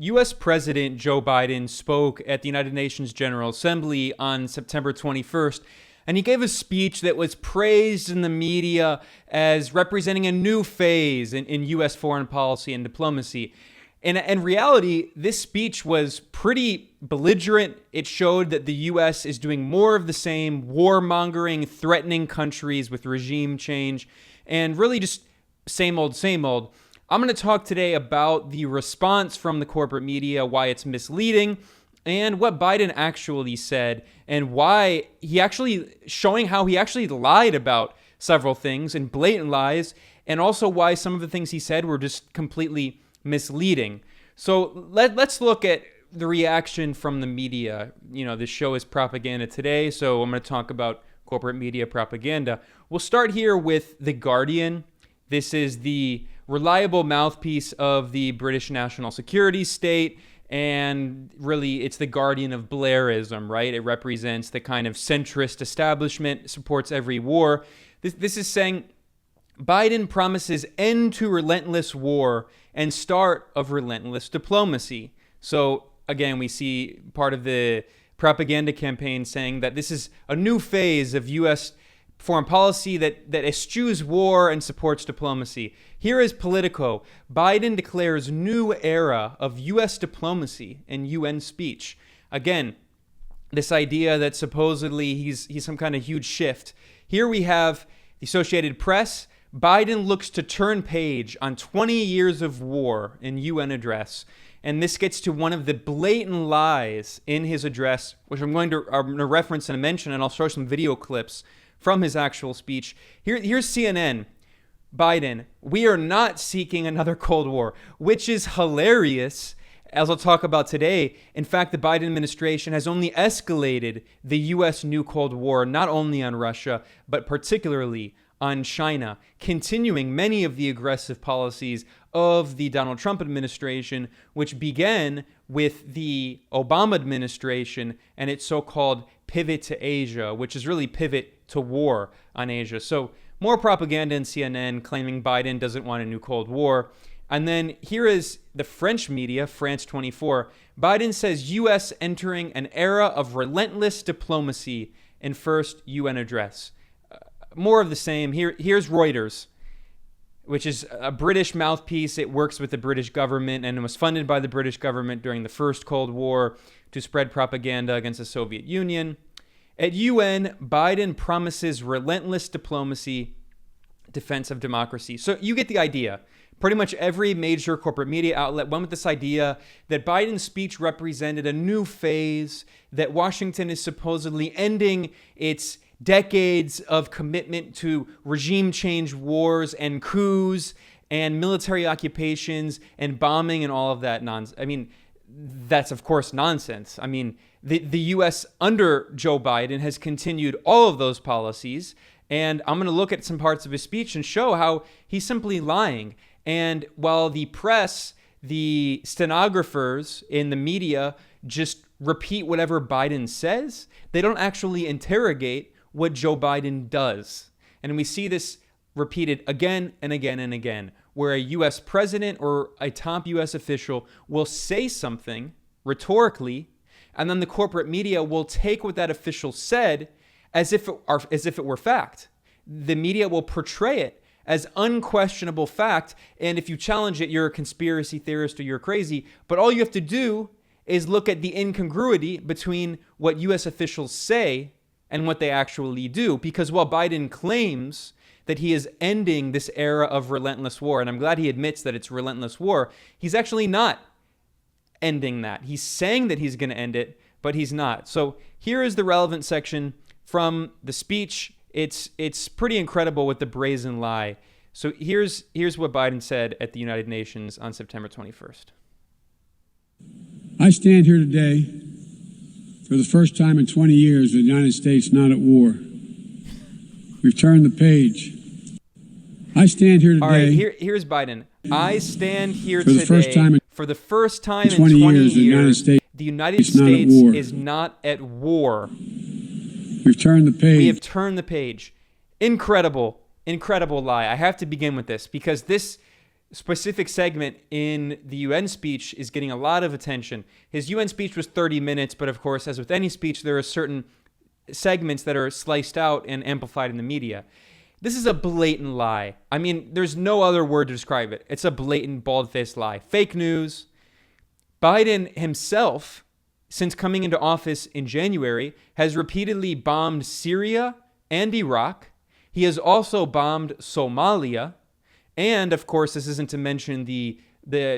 U.S. President Joe Biden spoke at the United Nations General Assembly on September 21st, and he gave a speech that was praised in the media as representing a new phase in U.S. foreign policy and diplomacy. In reality, this speech was pretty belligerent. It showed that the U.S. is doing more of the same, warmongering, threatening countries with regime change, and really just same old, same old. I'm going to talk today about the response from the corporate media, why it's misleading, and what Biden actually said, and why showing how he actually lied about several things and blatant lies, and also why some of the things he said were just completely misleading. So let's look at the reaction from the media. You know, this show is propaganda today, so I'm going to talk about corporate media propaganda. We'll start here with The Guardian. This is the reliable mouthpiece of the British national security state, and really it's the guardian of Blairism, right? It represents the kind of centrist establishment, supports every war. This is saying Biden promises end to relentless war and start of relentless diplomacy. So again, we see part of the propaganda campaign saying that this is a new phase of U.S. foreign policy that eschews war and supports diplomacy. Here is Politico. Biden declares new era of U.S. diplomacy in UN speech. Again, this idea that supposedly he's some kind of huge shift. Here we have the Associated Press. Biden looks to turn page on 20 years of war in UN address. And this gets to one of the blatant lies in his address, which I'm going to reference and mention, and I'll show some video clips from his actual speech. Here's CNN. Biden, we are not seeking another Cold War, which is hilarious, as I'll talk about today. In fact, the Biden administration has only escalated the U.S. new Cold War, not only on Russia, but particularly on China, continuing many of the aggressive policies of the Donald Trump administration, which began with the Obama administration and its so-called pivot to Asia, which is really pivot to war on Asia. So more propaganda in CNN claiming Biden doesn't want a new Cold War. And then here is the French media, France 24. Biden says U.S. entering an era of relentless diplomacy in first UN address. More of the same. Here's Reuters, which is a British mouthpiece. It works with the British government and it was funded by the British government during the first Cold War to spread propaganda against the Soviet Union. At UN, Biden promises relentless diplomacy, defense of democracy. So you get the idea. Pretty much every major corporate media outlet went with this idea that Biden's speech represented a new phase, that Washington is supposedly ending its decades of commitment to regime change wars and coups and military occupations and bombing and all of that nonsense. I mean, that's of course nonsense. I mean, the U.S. under Joe Biden has continued all of those policies, and I'm going to look at some parts of his speech and show how he's simply lying. And while the press, the stenographers in the media just repeat whatever Biden says, they don't actually interrogate what Joe Biden does. And we see this repeated again and again and again, where a U.S. president or a top U.S. official will say something rhetorically, and then the corporate media will take what that official said as if it were fact. The media will portray it as unquestionable fact, and if you challenge it, you're a conspiracy theorist or you're crazy. But all you have to do is look at the incongruity between what U.S. officials say and what they actually do. Because while Biden claims that he is ending this era of relentless war, and I'm glad he admits that it's relentless war, he's actually not ending that. He's saying that he's going to end it, but he's not. So here is the relevant section from the speech. It's pretty incredible with the brazen lie. So here's what Biden said at the United Nations on September 21st. I stand here today for the first time in 20 years with the United States not at war. We've turned the page. I stand here today. All right, here's Biden. I stand here for the today for the first time in 20 years. The United States is not at war. We've turned the page. We have turned the page. Incredible lie. I have to begin with this because this specific segment in the UN speech is getting a lot of attention. His UN speech was 30 minutes, but of course, as with any speech, there are certain segments that are sliced out and amplified in the media. This is a blatant lie. I mean, there's no other word to describe it. It's a blatant, bald-faced lie. Fake news. Biden himself, since coming into office in January, has repeatedly bombed Syria and Iraq. He has also bombed Somalia. And, of course, this isn't to mention the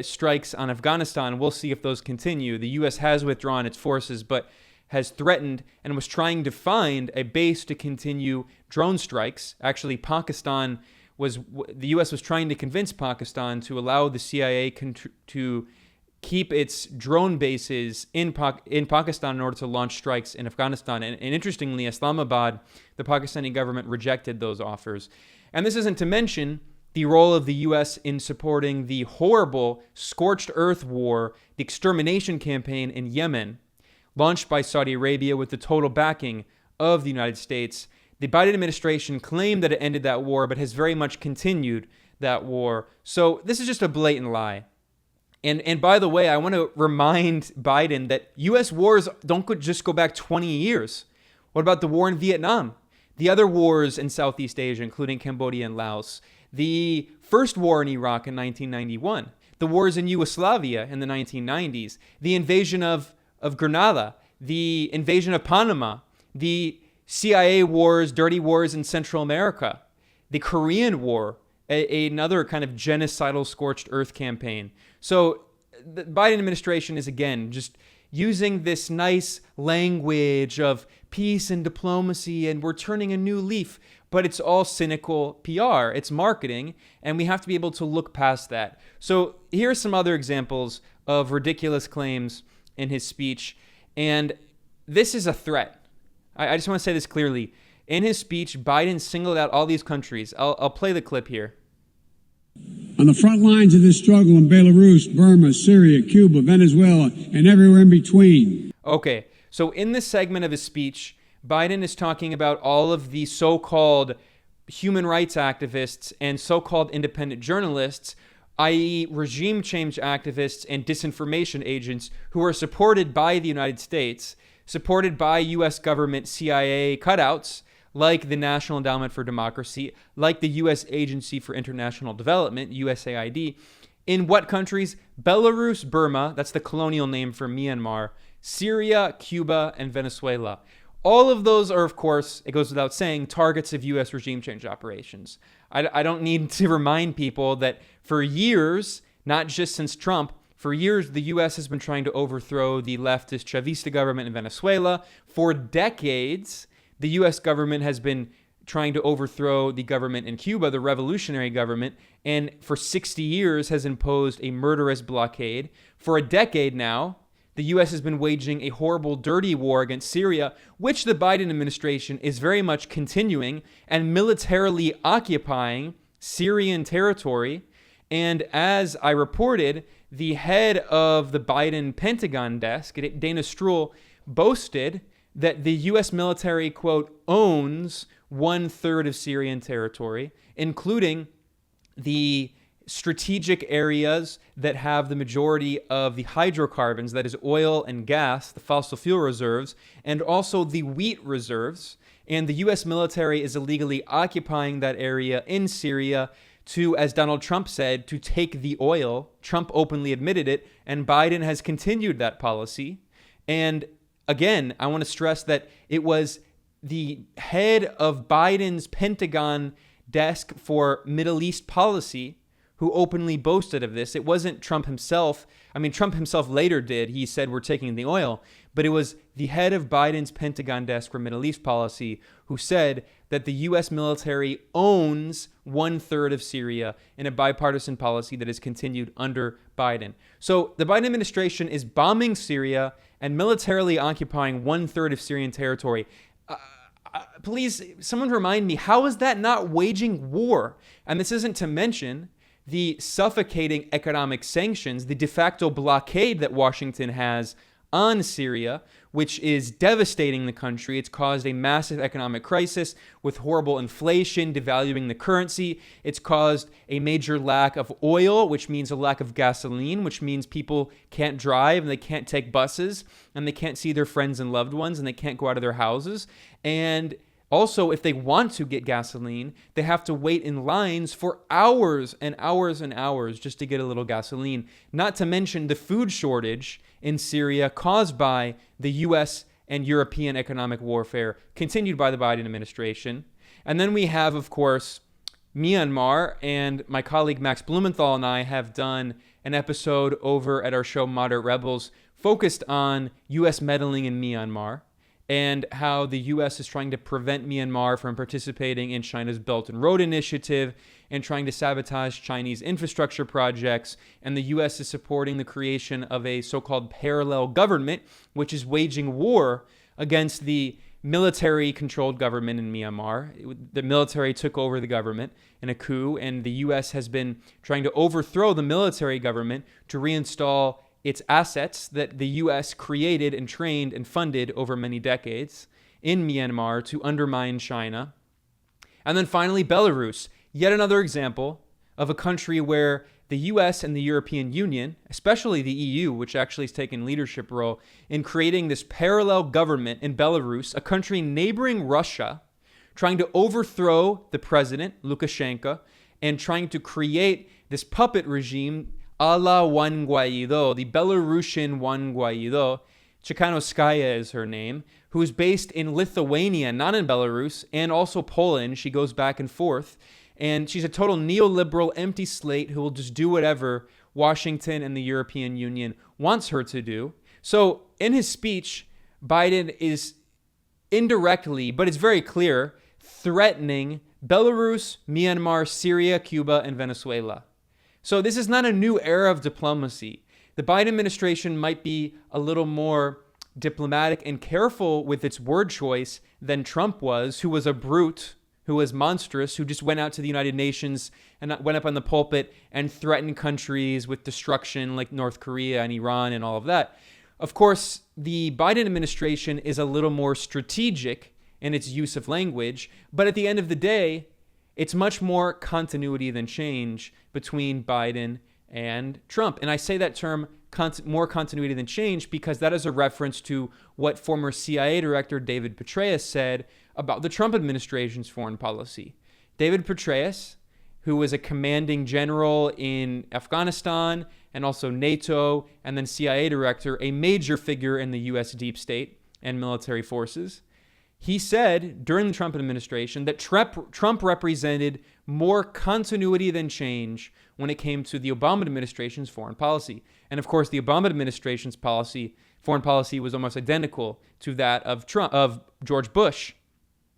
strikes on Afghanistan. We'll see if those continue. The U.S. has withdrawn its forces, but has threatened and was trying to find a base to continue drone strikes. Actually, the U.S. was trying to convince Pakistan to allow the CIA to keep its drone bases in Pakistan in order to launch strikes in Afghanistan. And interestingly, Islamabad, the Pakistani government, rejected those offers. And this isn't to mention the role of the U.S. in supporting the horrible scorched earth war, the extermination campaign in Yemen, launched by Saudi Arabia with the total backing of the United States. The Biden administration claimed that it ended that war, but has very much continued that war. So this is just a blatant lie. And by the way, I want to remind Biden that U.S. wars don't just go back 20 years. What about the war in Vietnam? The other wars in Southeast Asia, including Cambodia and Laos. The first war in Iraq in 1991. The wars in Yugoslavia in the 1990s. The invasion of Grenada, the invasion of Panama, the CIA wars, dirty wars in Central America, the Korean War, another kind of genocidal scorched earth campaign. So the Biden administration is, again, just using this nice language of peace and diplomacy, and we're turning a new leaf, but it's all cynical PR. It's marketing, and we have to be able to look past that. So here are some other examples of ridiculous claims in his speech, and this is a threat. I just want to say this clearly. In his speech, Biden singled out all these countries. I'll play the clip here. On the front lines of this struggle in Belarus, Burma, Syria, Cuba, Venezuela, and everywhere in between. Okay, so in this segment of his speech, Biden is talking about all of the so-called human rights activists and so-called independent journalists, i.e. regime change activists and disinformation agents who are supported by the United States, supported by U.S. government CIA cutouts, like the National Endowment for Democracy, like the U.S. Agency for International Development, USAID. In what countries? Belarus, Burma, that's the colonial name for Myanmar, Syria, Cuba, and Venezuela. All of those are, of course, it goes without saying, targets of U.S. regime change operations. I don't need to remind people that for years, not just since Trump, for years, the U.S. has been trying to overthrow the leftist Chavista government in Venezuela. For decades, the U.S. government has been trying to overthrow the government in Cuba, the revolutionary government, and for 60 years has imposed a murderous blockade. For a decade now, the U.S. has been waging a horrible, dirty war against Syria, which the Biden administration is very much continuing and militarily occupying Syrian territory. And as I reported, the head of the Biden Pentagon desk, Dana Stroul, boasted that the U.S. military, quote, owns 1/3 of Syrian territory, including the strategic areas that have the majority of the hydrocarbons, that is oil and gas, the fossil fuel reserves, and also the wheat reserves. And the U.S. military is illegally occupying that area in Syria to, as Donald Trump said, to take the oil. Trump openly admitted it, and Biden has continued that policy. And again, I want to stress that it was the head of Biden's Pentagon desk for Middle East policy who openly boasted of this. It wasn't Trump himself. I mean, Trump himself later did. He said, we're taking the oil. But it was the head of Biden's Pentagon desk for Middle East policy who said that the U.S. military owns 1/3 of Syria in a bipartisan policy that has continued under Biden. So the Biden administration is bombing Syria and militarily occupying 1/3 of Syrian territory. Please, someone remind me, how is that not waging war? And this isn't to mention the suffocating economic sanctions, the de facto blockade that Washington has on Syria, which is devastating the country. It's caused a massive economic crisis with horrible inflation, devaluing the currency. It's caused a major lack of oil, which means a lack of gasoline, which means people can't drive and they can't take buses and they can't see their friends and loved ones and they can't go out of their houses. And also, if they want to get gasoline, they have to wait in lines for hours and hours and hours just to get a little gasoline. Not to mention the food shortage in Syria caused by the U.S. and European economic warfare continued by the Biden administration. And then we have, of course, Myanmar, and my colleague Max Blumenthal and I have done an episode over at our show Moderate Rebels focused on U.S. meddling in Myanmar, and how the U.S. is trying to prevent Myanmar from participating in China's Belt and Road Initiative and trying to sabotage Chinese infrastructure projects. And the U.S. is supporting the creation of a so-called parallel government, which is waging war against the military-controlled government in Myanmar. The military took over the government in a coup, and the U.S. has been trying to overthrow the military government to reinstall its assets that the U.S. created and trained and funded over many decades in Myanmar to undermine China. And then finally, Belarus, yet another example of a country where the U.S. and the European Union, especially the EU, which actually has taken leadership role in creating this parallel government in Belarus, a country neighboring Russia, trying to overthrow the president, Lukashenko, and trying to create this puppet regime a la Juan Guaido, the Belarusian Juan Guaido. Chikhanouskaya is her name, who is based in Lithuania, not in Belarus, and also Poland. She goes back and forth. And she's a total neoliberal, empty slate who will just do whatever Washington and the European Union wants her to do. So in his speech, Biden is indirectly, but it's very clear, threatening Belarus, Myanmar, Syria, Cuba, and Venezuela. So this is not a new era of diplomacy. The Biden administration might be a little more diplomatic and careful with its word choice than Trump was, who was a brute, who was monstrous, who just went out to the United Nations and went up on the pulpit and threatened countries with destruction like North Korea and Iran and all of that. Of course, the Biden administration is a little more strategic in its use of language, but at the end of the day, it's much more continuity than change between Biden and Trump. And I say that term, more continuity than change, because that is a reference to what former CIA Director David Petraeus said about the Trump administration's foreign policy. David Petraeus, who was a commanding general in Afghanistan and also NATO, and then CIA Director, a major figure in the U.S. deep state and military forces, he said during the Trump administration that Trump represented more continuity than change when it came to the Obama administration's foreign policy. And of course, the Obama administration's foreign policy was almost identical to that of George Bush.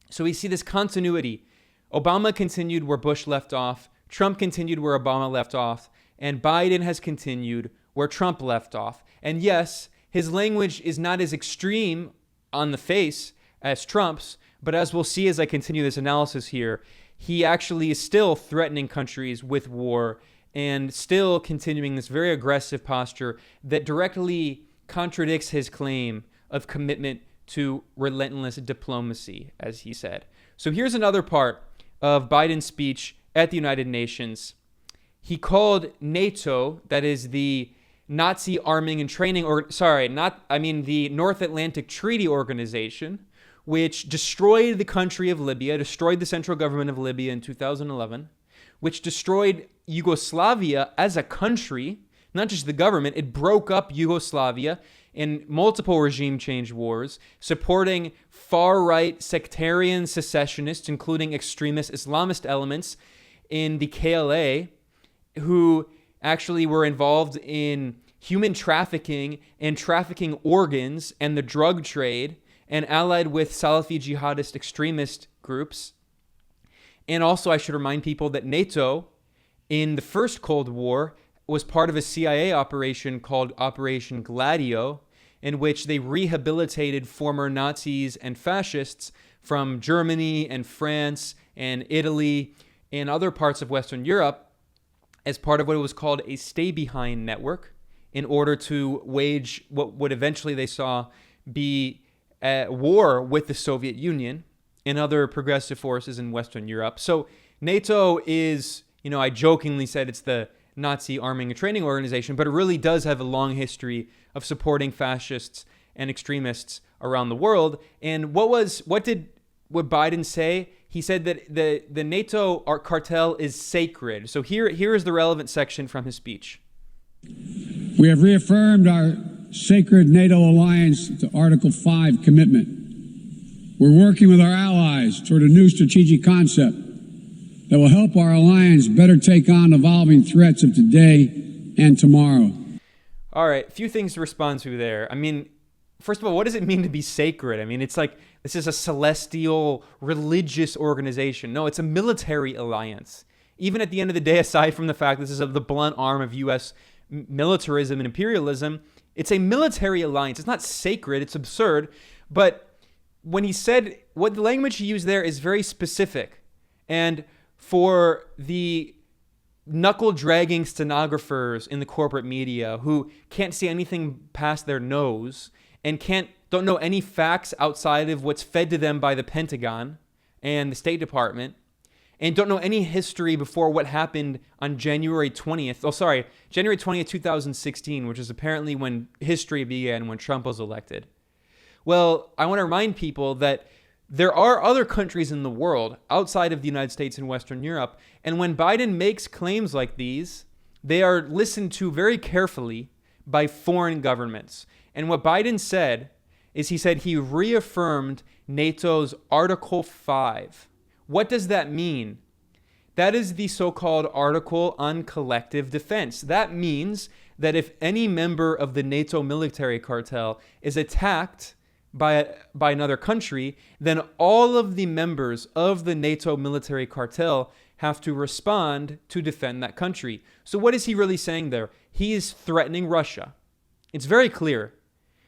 So we see this continuity. Obama continued where Bush left off, Trump continued where Obama left off, and Biden has continued where Trump left off. And yes, his language is not as extreme on the face as Trump's, but as we'll see as I continue this analysis here, he actually is still threatening countries with war and still continuing this very aggressive posture that directly contradicts his claim of commitment to relentless diplomacy, as he said. So here's another part of Biden's speech at the United Nations. He called NATO, that is the Nazi arming and training, the North Atlantic Treaty Organization, which destroyed the country of Libya, destroyed the central government of Libya in 2011, which destroyed Yugoslavia as a country, not just the government. It broke up Yugoslavia in multiple regime change wars, supporting far-right sectarian secessionists, including extremist Islamist elements in the KLA, who actually were involved in human trafficking and trafficking organs and the drug trade, and allied with Salafi jihadist extremist groups. And also, I should remind people that NATO, in the first Cold War, was part of a CIA operation called Operation Gladio, in which they rehabilitated former Nazis and fascists from Germany and France and Italy and other parts of Western Europe as part of what was called a stay-behind network in order to wage what would eventually they saw be a war with the Soviet Union and other progressive forces in Western Europe. So NATO is, I jokingly said it's the Nazi arming and training organization, but it really does have a long history of supporting fascists and extremists around the world. And what Biden say? He said that the NATO cartel is sacred. So here is the relevant section from his speech. We have reaffirmed our sacred NATO alliance to Article 5 commitment. We're working with our allies toward a new strategic concept that will help our alliance better take on evolving threats of today and tomorrow. All right, a few things to respond to there. I mean, first of all, what does it mean to be sacred? I mean, it's like this is a celestial religious organization. No, it's a military alliance. Even at the end of the day, aside from the fact this is the blunt arm of U.S. militarism and imperialism, it's a military alliance. It's not sacred. It's absurd. But when he said, what the language he used there is very specific. And for the knuckle-dragging stenographers in the corporate media who can't see anything past their nose and don't know any facts outside of what's fed to them by the Pentagon and the State Department, and don't know any history before what happened on January 20th, 2016, which is apparently when history began, when Trump was elected. Well, I want to remind people that there are other countries in the world outside of the United States and Western Europe, and when Biden makes claims like these, they are listened to very carefully by foreign governments. And what Biden said is he reaffirmed NATO's Article 5. What does that mean? That is the so-called Article on Collective Defense. That means that if any member of the NATO military cartel is attacked by another country, then all of the members of the NATO military cartel have to respond to defend that country. So what is he really saying there? He is threatening Russia. It's very clear.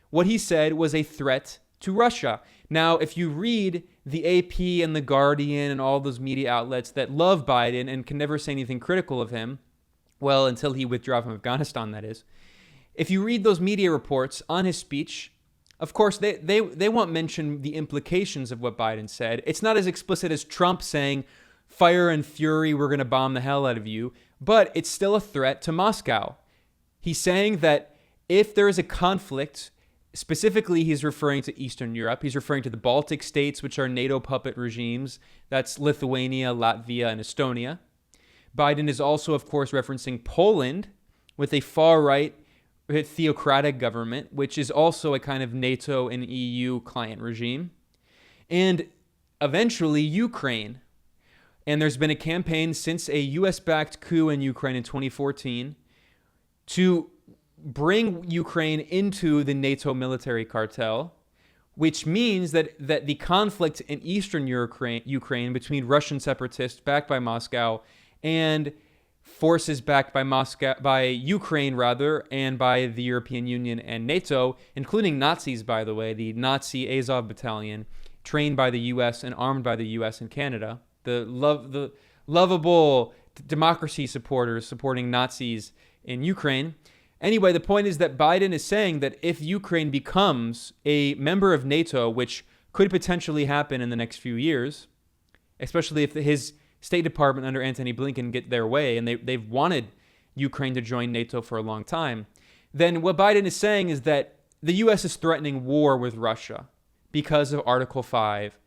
What he said was a threat to Russia. Now, if you read the AP and the Guardian and all those media outlets that love Biden and can never say anything critical of him, well, until he withdrew from Afghanistan, that is. If you read those media reports on his speech, of course, they won't mention the implications of what Biden said. It's not as explicit as Trump saying, fire and fury, we're going to bomb the hell out of you. But it's still a threat to Moscow. He's saying that if there is a conflict, specifically he's referring to Eastern Europe. He's referring to the Baltic states, which are NATO puppet regimes. That's Lithuania, Latvia, and Estonia. Biden is also, of course, referencing Poland with a far-right theocratic government, which is also a kind of NATO and EU client regime, and eventually Ukraine. And there's been a campaign since a US-backed coup in Ukraine in 2014 to bring Ukraine into the NATO military cartel, which means that the conflict in eastern Ukraine between Russian separatists backed by Moscow and forces backed by Ukraine and by the European Union and NATO, including Nazis, by the way, the Nazi Azov battalion, trained by the U.S. and armed by the U.S. and Canada, the lovable democracy supporters supporting Nazis in Ukraine. Anyway, the point is that Biden is saying that if Ukraine becomes a member of NATO, which could potentially happen in the next few years, especially if his State Department under Antony Blinken get their way, and they've wanted Ukraine to join NATO for a long time, then what Biden is saying is that the U.S. is threatening war with Russia because of Article 5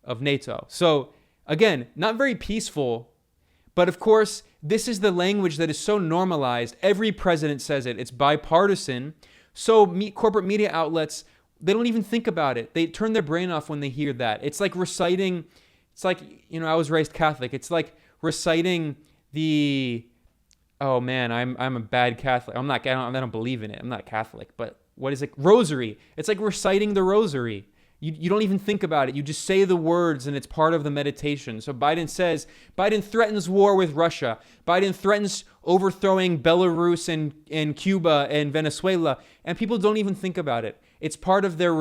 of NATO. So, again, not very peaceful, but of course, this is the language that is so normalized. Every president says it. It's bipartisan. So corporate media outlets, they don't even think about it. They turn their brain off when they hear that. It's like reciting... It's like, I was raised Catholic. It's like reciting oh man, I'm a bad Catholic. I don't believe in it. I'm not Catholic, but what is it? Rosary. It's like reciting the rosary. You don't even think about it. You just say the words and it's part of the meditation. So Biden threatens war with Russia. Biden threatens overthrowing Belarus and Cuba and Venezuela. And people don't even think about it. It's part of their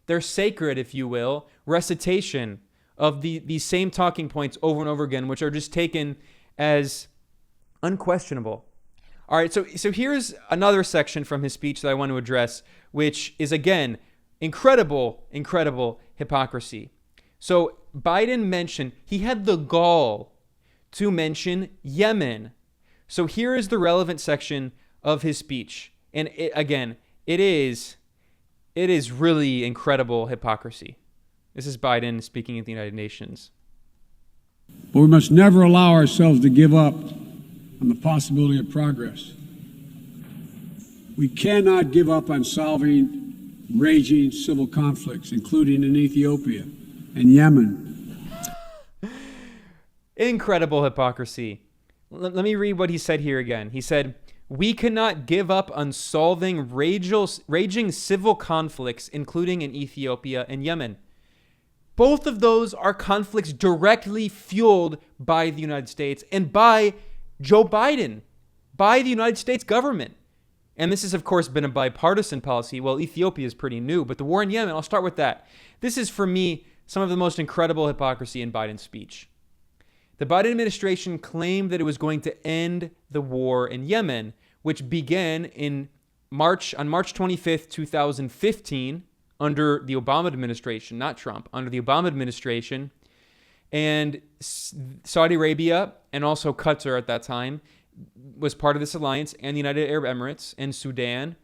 their sacred, if you will, recitation of these same talking points over and over again, which are just taken as unquestionable. All right, so here's another section from his speech that I want to address, which is, again, incredible hypocrisy. So Biden mentioned, he had the gall to mention Yemen. So here is the relevant section of his speech. And it is really incredible hypocrisy. This is Biden speaking at the United Nations. But we must never allow ourselves to give up on the possibility of progress. We cannot give up on solving raging civil conflicts, including in Ethiopia and Yemen. Incredible hypocrisy. Let me read what he said here again. He said, "We cannot give up on solving raging civil conflicts, including in Ethiopia and Yemen." Both of those are conflicts directly fueled by the United States and by Joe Biden, by the United States government. And this has, of course, been a bipartisan policy. Well, Ethiopia is pretty new, but the war in Yemen, I'll start with that. This is, for me, some of the most incredible hypocrisy in Biden's speech. The Biden administration claimed that it was going to end the war in Yemen, which began on March 25th, 2015, under the Obama administration, not Trump, under the Obama administration. And Saudi Arabia and also Qatar at that time was part of this alliance, and the United Arab Emirates and Sudan.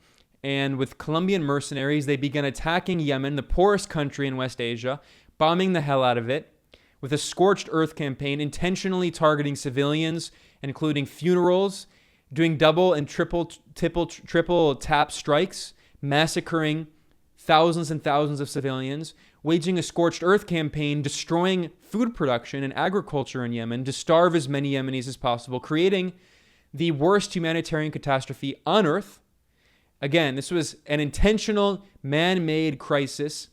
And with Colombian mercenaries, they began attacking Yemen, the poorest country in West Asia, bombing the hell out of it, with a scorched earth campaign, intentionally targeting civilians, including funerals, doing double and triple tap strikes, massacring thousands and thousands of civilians, waging a scorched earth campaign, destroying food production and agriculture in Yemen to starve as many Yemenis as possible, creating the worst humanitarian catastrophe on earth. Again, this was an intentional, man-made crisis,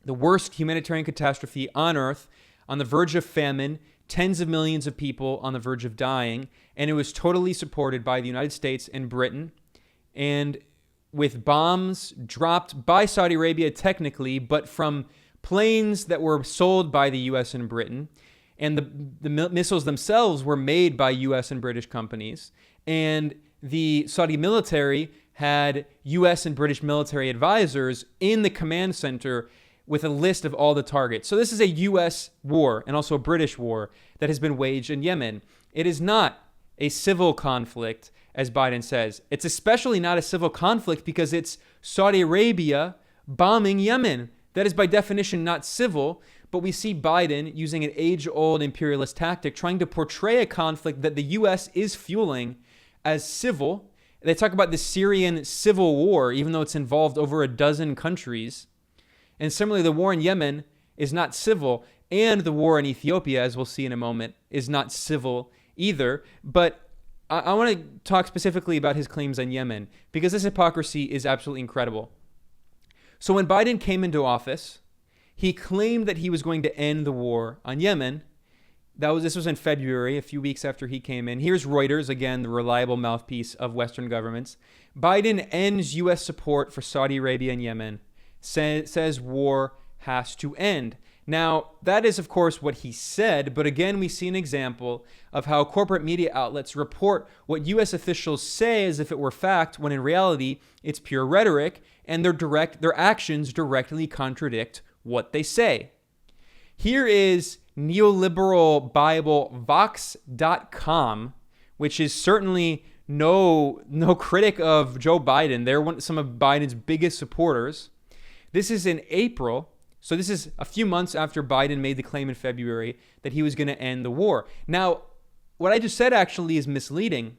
the worst humanitarian catastrophe on earth, on the verge of famine, tens of millions of people on the verge of dying, and it was totally supported by the United States and Britain, and with bombs dropped by Saudi Arabia technically, but from planes that were sold by the U.S. and Britain, and the missiles themselves were made by U.S. and British companies, and the Saudi military had U.S. and British military advisors in the command center with a list of all the targets. So this is a U.S. war and also a British war that has been waged in Yemen. It is not a civil conflict, as Biden says. It's especially not a civil conflict because it's Saudi Arabia bombing Yemen. That is by definition not civil, but we see Biden using an age-old imperialist tactic, trying to portray a conflict that the U.S. is fueling as civil. They talk about the Syrian civil war, even though it's involved over a dozen countries. And similarly, the war in Yemen is not civil, and the war in Ethiopia, as we'll see in a moment, is not civil either. But I want to talk specifically about his claims on Yemen, because this hypocrisy is absolutely incredible. So when Biden came into office, he claimed that he was going to end the war on Yemen. This was in February, a few weeks after he came in. Here's Reuters, again, the reliable mouthpiece of Western governments. Biden ends U.S. support for Saudi Arabia and Yemen, says war has to end. Now, that is, of course, what he said, but again, we see an example of how corporate media outlets report what U.S. officials say as if it were fact, when in reality, it's pure rhetoric, and their actions directly contradict what they say. Here is neoliberal Bible Vox.com, which is certainly no critic of Joe Biden. They're some of Biden's biggest supporters. This is in April. So this is a few months after Biden made the claim in February that he was going to end the war. Now, what I just said actually is misleading.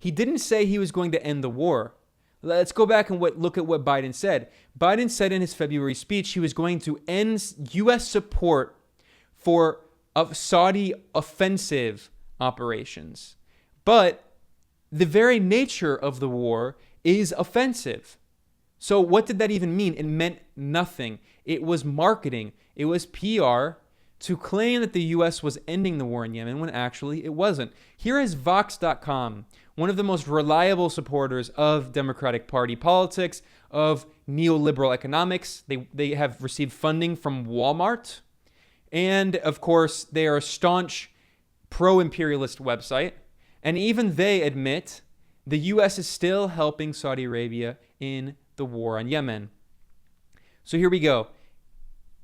He didn't say he was going to end the war. Let's go back and look at what Biden said. Biden said in his February speech he was going to end U.S. support for Saudi offensive operations. But the very nature of the war is offensive. So what did that even mean? It meant nothing. It was marketing. It was PR to claim that the U.S. was ending the war in Yemen when actually it wasn't. Here is Vox.com, one of the most reliable supporters of Democratic Party politics, of neoliberal economics. They have received funding from Walmart. And, of course, they are a staunch pro-imperialist website. And even they admit the U.S. is still helping Saudi Arabia in the war on Yemen. So here we go.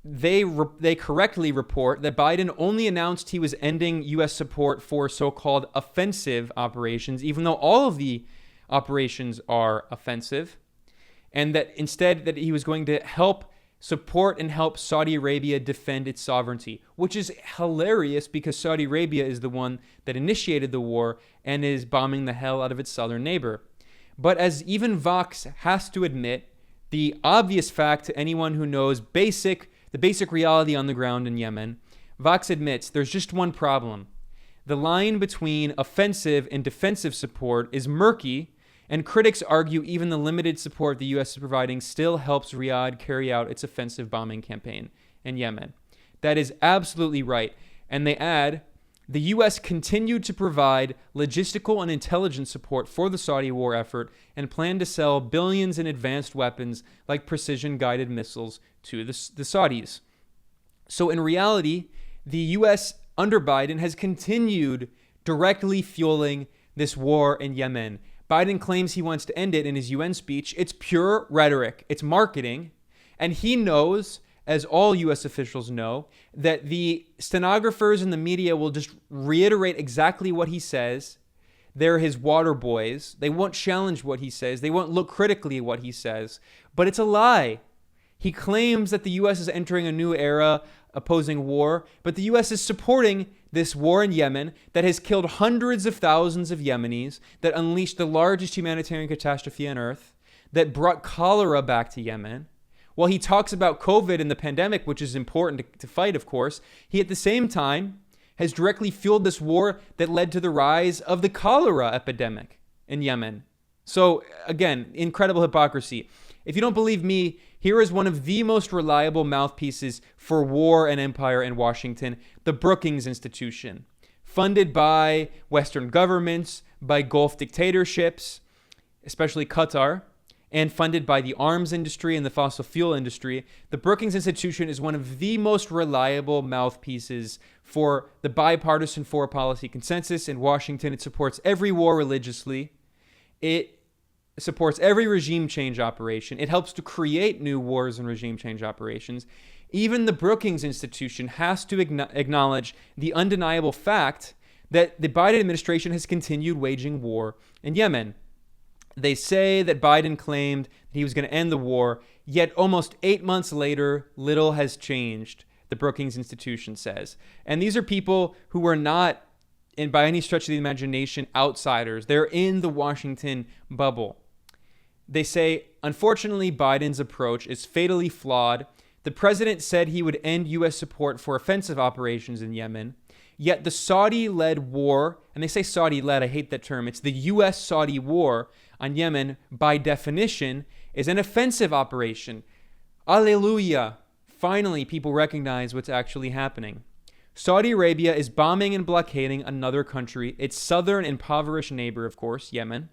They correctly report that Biden only announced he was ending U.S. support for so-called offensive operations, even though all of the operations are offensive, and that instead that he was going to support and help Saudi Arabia defend its sovereignty, which is hilarious because Saudi Arabia is the one that initiated the war and is bombing the hell out of its southern neighbor. But as even Vox has to admit, the obvious fact to anyone who knows the basic reality on the ground in Yemen, Vox admits there's just one problem. The line between offensive and defensive support is murky, and critics argue even the limited support the U.S. is providing still helps Riyadh carry out its offensive bombing campaign in Yemen. That is absolutely right. And they add, the U.S. continued to provide logistical and intelligence support for the Saudi war effort and planned to sell billions in advanced weapons like precision-guided missiles to the Saudis. So in reality, the U.S. under Biden has continued directly fueling this war in Yemen. Biden claims he wants to end it in his UN speech. It's pure rhetoric. It's marketing. And he knows, as all U.S. officials know, that the stenographers and the media will just reiterate exactly what he says. They're his water boys. They won't challenge what he says. They won't look critically at what he says. But it's a lie. He claims that the U.S. is entering a new era opposing war, but the U.S. is supporting this war in Yemen that has killed hundreds of thousands of Yemenis, that unleashed the largest humanitarian catastrophe on earth, that brought cholera back to Yemen. While he talks about COVID and the pandemic, which is important to fight, of course, he at the same time has directly fueled this war that led to the rise of the cholera epidemic in Yemen. So again, incredible hypocrisy. If you don't believe me, here is one of the most reliable mouthpieces for war and empire in Washington, the Brookings Institution, funded by Western governments, by Gulf dictatorships, especially Qatar, and funded by the arms industry and the fossil fuel industry. The Brookings Institution is one of the most reliable mouthpieces for the bipartisan foreign policy consensus in Washington. It supports every war religiously. It supports every regime change operation. It helps to create new wars and regime change operations. Even the Brookings Institution has to acknowledge the undeniable fact that the Biden administration has continued waging war in Yemen. They say that Biden claimed that he was going to end the war, yet almost 8 months later, little has changed, the Brookings Institution says. And these are people who are not, and by any stretch of the imagination, outsiders. They're in the Washington bubble. They say, unfortunately, Biden's approach is fatally flawed. The president said he would end U.S. support for offensive operations in Yemen, yet the Saudi-led war, and they say Saudi-led, I hate that term, it's the U.S.-Saudi war on Yemen, by definition, is an offensive operation. Alleluia. Finally, people recognize what's actually happening. Saudi Arabia is bombing and blockading another country, its southern impoverished neighbor, of course, Yemen.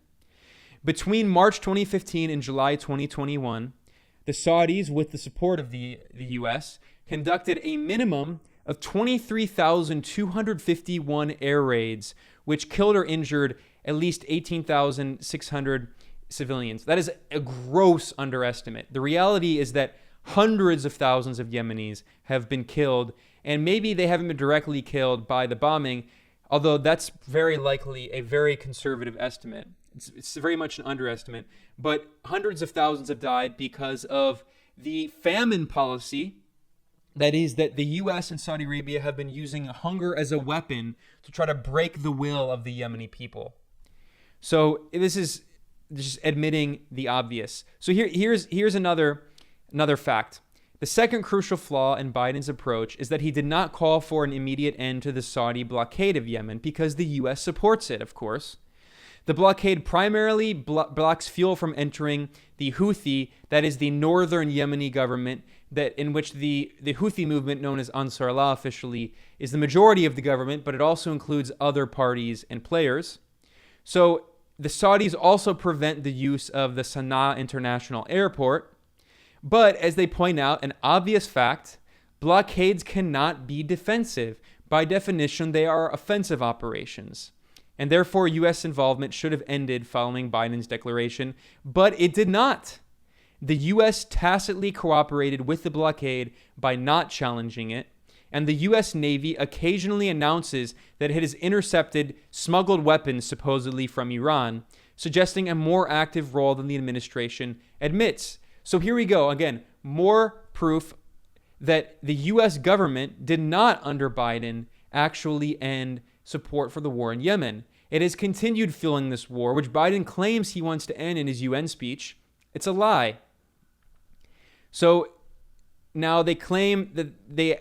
Between March 2015 and July 2021, the Saudis, with the support of the U.S., conducted a minimum of 23,251 air raids, which killed or injured at least 18,600 civilians. That is a gross underestimate. The reality is that hundreds of thousands of Yemenis have been killed, and maybe they haven't been directly killed by the bombing, although that's very likely a very conservative estimate. It's very much an underestimate, but hundreds of thousands have died because of the famine policy. That is, that the U.S. and Saudi Arabia have been using hunger as a weapon to try to break the will of the Yemeni people. So this is just admitting the obvious. So here's another fact. The second crucial flaw in Biden's approach is that he did not call for an immediate end to the Saudi blockade of Yemen because the U.S. supports it, of course. The blockade primarily blocks fuel from entering the Houthi, that is the northern Yemeni government, that in which the Houthi movement, known as Ansar Allah officially, is the majority of the government, but it also includes other parties and players. So the Saudis also prevent the use of the Sana'a International Airport. But as they point out, an obvious fact, blockades cannot be defensive. By definition, they are offensive operations. and therefore U.S. involvement should have ended following Biden's declaration, but it did not. The U.S. tacitly cooperated with the blockade by not challenging it, and the U.S. Navy occasionally announces that it has intercepted smuggled weapons supposedly from Iran, suggesting a more active role than the administration admits. So here we go. Again, more proof that the U.S. government did not, under Biden, actually end support for the war in Yemen. It has continued fueling this war, which Biden claims he wants to end in his UN speech. It's a lie. So now they claim that the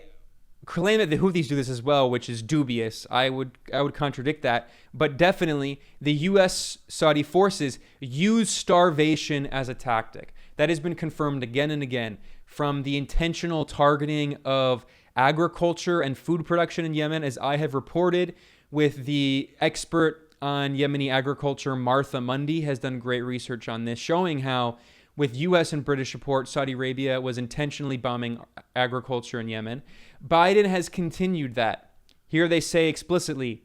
Houthis do this as well, which is dubious. I would contradict that. But definitely, the U.S. Saudi forces use starvation as a tactic. That has been confirmed again and again, from the intentional targeting of agriculture and food production in Yemen, as I have reported with the expert on Yemeni agriculture, Martha Mundy, has done great research on this, showing how with U.S. and British support, Saudi Arabia was intentionally bombing agriculture in Yemen. Biden has continued that. Here they say explicitly,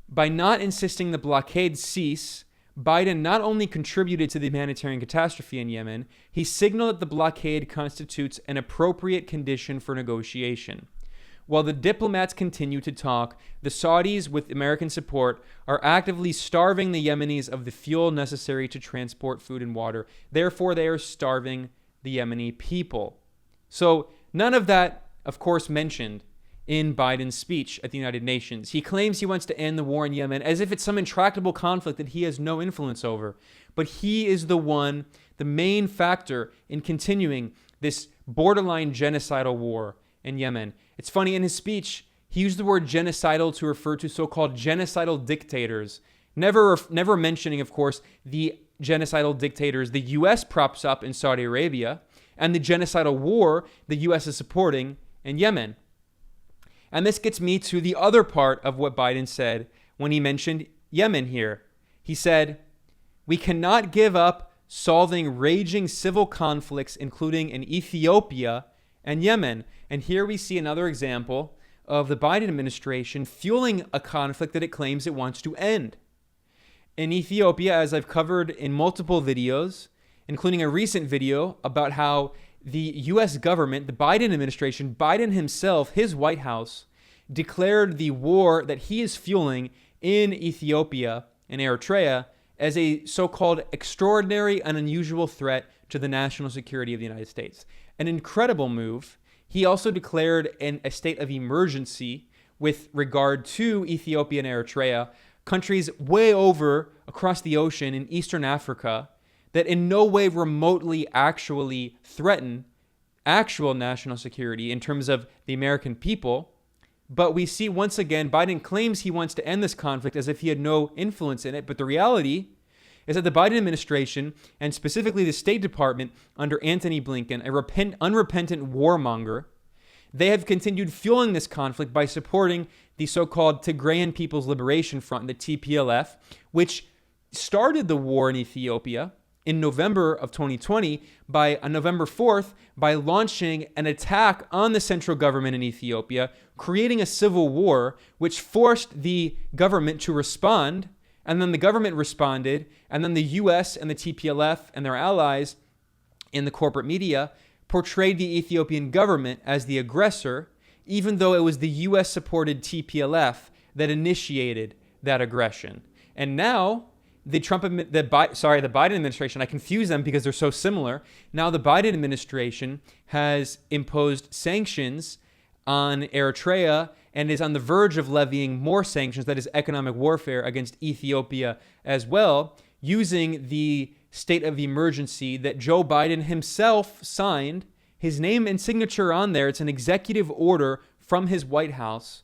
by not insisting the blockade cease, Biden not only contributed to the humanitarian catastrophe in Yemen, he signaled that the blockade constitutes an appropriate condition for negotiation. While the diplomats continue to talk, the Saudis, with American support, are actively starving the Yemenis of the fuel necessary to transport food and water. Therefore, they are starving the Yemeni people. So none of that, of course, mentioned in Biden's speech at the United Nations. He claims he wants to end the war in Yemen as if it's some intractable conflict that he has no influence over. But he is the main factor in continuing this borderline genocidal war in Yemen. It's funny, in his speech, he used the word genocidal to refer to so-called genocidal dictators, never mentioning, of course, the genocidal dictators the U.S. props up in Saudi Arabia and the genocidal war the U.S. is supporting in Yemen. And this gets me to the other part of what Biden said when he mentioned Yemen here. He said, "We cannot give up solving raging civil conflicts, including in Ethiopia and Yemen." And here we see another example of the Biden administration fueling a conflict that it claims it wants to end. In Ethiopia, as I've covered in multiple videos, including a recent video about how the U.S. government, the Biden administration, Biden himself, his White House, declared the war that he is fueling in Ethiopia and Eritrea as a so-called extraordinary and unusual threat to the national security of the United States. An incredible move. He also declared a state of emergency with regard to Ethiopia and Eritrea, countries way over across the ocean in Eastern Africa that in no way remotely actually threaten actual national security in terms of the American people. But we see once again, Biden claims he wants to end this conflict as if he had no influence in it. But the reality is that the Biden administration, and specifically the State Department under Antony Blinken, a unrepentant warmonger, they have continued fueling this conflict by supporting the so-called Tigrayan People's Liberation Front, the TPLF, which started the war in Ethiopia in November of 2020 on November 4th by launching an attack on the central government in Ethiopia, creating a civil war which forced the government to respond. And then the government responded, and then the U.S. and the TPLF and their allies in the corporate media portrayed the Ethiopian government as the aggressor, even though it was the U.S.-supported TPLF that initiated that aggression. And now the Biden administration, I confuse them because they're so similar. Now the Biden administration has imposed sanctions on Eritrea and is on the verge of levying more sanctions, that is economic warfare, against Ethiopia as well, using the state of emergency that Joe Biden himself signed, his name and signature on there. It's an executive order from his White House.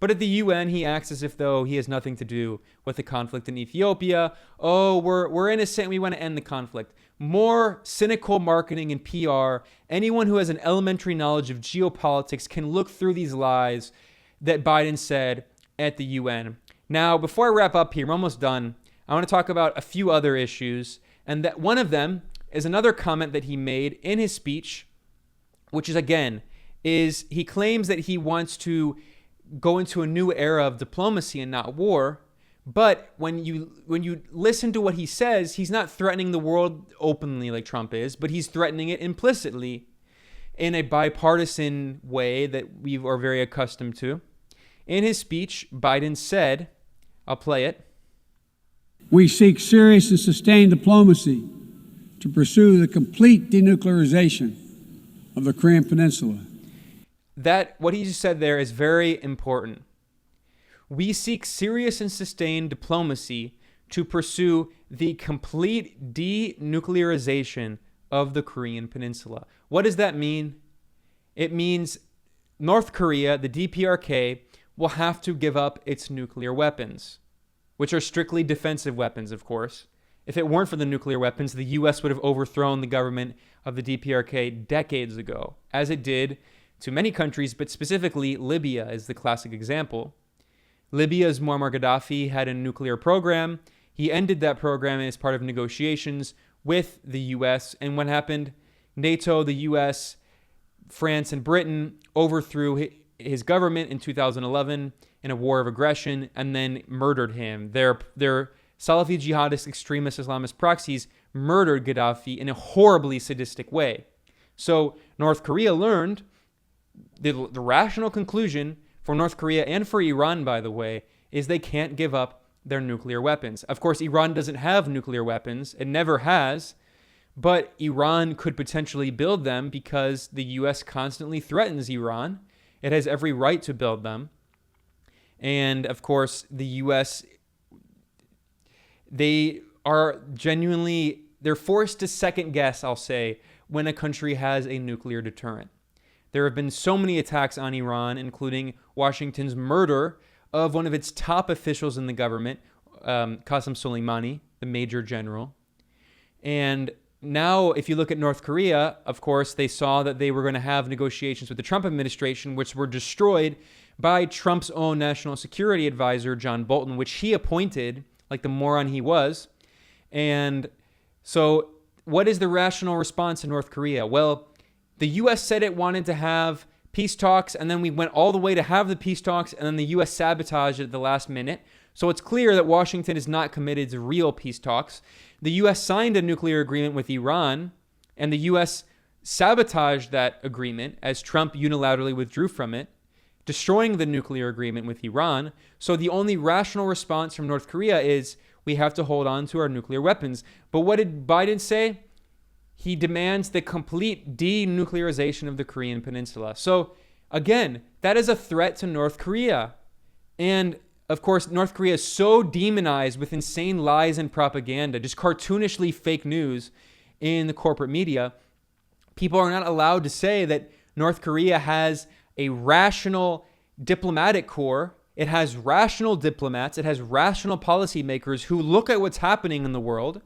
But at the UN, he acts as if though he has nothing to do with the conflict in Ethiopia. Oh, we're innocent. We want to end the conflict. More cynical marketing and PR. Anyone who has an elementary knowledge of geopolitics can look through these lies that Biden said at the UN. Now, before I wrap up here, I'm almost done. I want to talk about a few other issues. And that one of them is another comment that he made in his speech, which is he claims that he wants to go into a new era of diplomacy and not war. But when you listen to what he says, he's not threatening the world openly like Trump is, but he's threatening it implicitly in a bipartisan way that we are very accustomed to. In his speech, Biden said, I'll play it. We seek serious and sustained diplomacy to pursue the complete denuclearization of the Korean Peninsula. That, what he just said there is very important. We seek serious and sustained diplomacy to pursue the complete denuclearization of the Korean Peninsula. What does that mean? It means North Korea, the DPRK, will have to give up its nuclear weapons, which are strictly defensive weapons, of course. If it weren't for the nuclear weapons, the U.S. would have overthrown the government of the DPRK decades ago, as it did to many countries, but specifically Libya is the classic example. Libya's Muammar Gaddafi had a nuclear program. He ended that program as part of negotiations with the U.S. And what happened? NATO, the U.S., France, and Britain overthrew his government in 2011 in a war of aggression and then murdered him. Their Salafi jihadist extremist Islamist proxies murdered Gaddafi in a horribly sadistic way. So North Korea learned the rational conclusion for North Korea and for Iran, by the way, is they can't give up their nuclear weapons. Of course, Iran doesn't have nuclear weapons. It never has. But Iran could potentially build them because the U.S. constantly threatens Iran. It has every right to build them. And, of course, the U.S., they're forced to second guess, I'll say, when a country has a nuclear deterrent. There have been so many attacks on Iran, including Washington's murder of one of its top officials in the government, Qasem Soleimani, the major general. And now, if you look at North Korea, of course, they saw that they were going to have negotiations with the Trump administration, which were destroyed by Trump's own national security advisor, John Bolton, which he appointed, like the moron he was. And so what is the rational response in North Korea? Well, the U.S. said it wanted to have peace talks, and then we went all the way to have the peace talks, and then the U.S. sabotaged it at the last minute. So it's clear that Washington is not committed to real peace talks. The U.S. signed a nuclear agreement with Iran, and the U.S. sabotaged that agreement as Trump unilaterally withdrew from it, destroying the nuclear agreement with Iran. So the only rational response from North Korea is we have to hold on to our nuclear weapons. But what did Biden say? He demands the complete denuclearization of the Korean Peninsula. So again, that is a threat to North Korea. And of course, North Korea is so demonized with insane lies and propaganda, just cartoonishly fake news in the corporate media. People are not allowed to say that North Korea has a rational diplomatic corps. It has rational diplomats. It has rational policymakers who look at what's happening in the world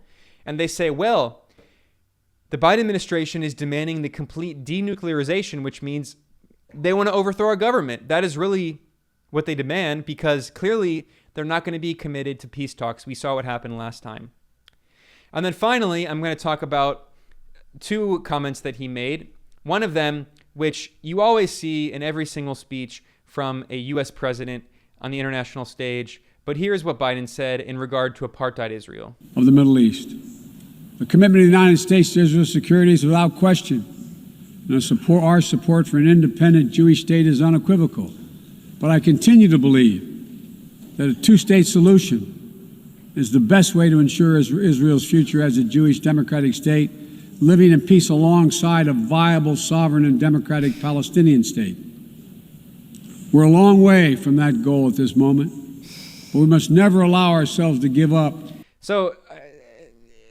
and they say, well, the Biden administration is demanding the complete denuclearization, which means they want to overthrow our government. That is really what they demand, because clearly they're not going to be committed to peace talks. We saw what happened last time. And then finally, I'm going to talk about two comments that he made. One of them, which you always see in every single speech from a U.S. president on the international stage. But here's what Biden said in regard to apartheid Israel. Of the Middle East. The commitment of the United States to Israel's security is without question, and our support for an independent Jewish state is unequivocal. But I continue to believe that a two-state solution is the best way to ensure Israel's future as a Jewish democratic state, living in peace alongside a viable, sovereign, and democratic Palestinian state. We're a long way from that goal at this moment, but we must never allow ourselves to give up. So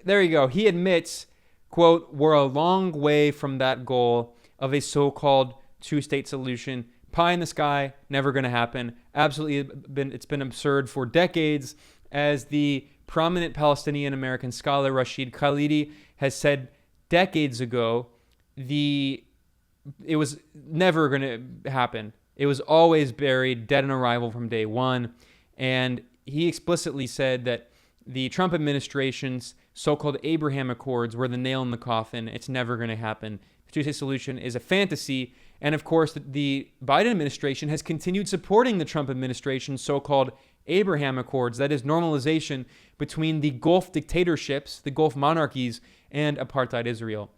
there you go. He admits, quote, we're a long way from that goal of a so-called two-state solution. Pie in the sky, never going to happen. Absolutely, it's been absurd for decades. As the prominent Palestinian-American scholar Rashid Khalidi has said decades ago, it was never going to happen. It was always buried, dead on arrival from day one. And he explicitly said that the Trump administration's so-called Abraham Accords were the nail in the coffin. It's never going to happen. The two-state solution is a fantasy. And of course, the Biden administration has continued supporting the Trump administration's so-called Abraham Accords, that is normalization between the Gulf dictatorships, the Gulf monarchies, and apartheid Israel.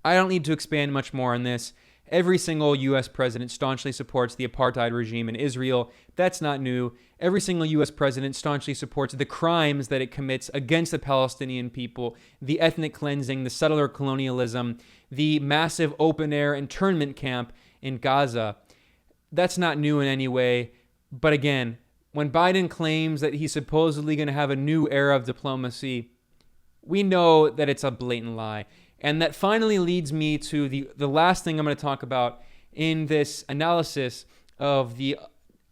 I don't need to expand much more on this. Every single U.S. president staunchly supports the apartheid regime in Israel. That's not new. Every single U.S. president staunchly supports the crimes that it commits against the Palestinian people, the ethnic cleansing, the settler colonialism, the massive open-air internment camp in Gaza. That's not new in any way. But again, when Biden claims that he's supposedly going to have a new era of diplomacy, we know that it's a blatant lie. And that finally leads me to the last thing I'm going to talk about in this analysis of the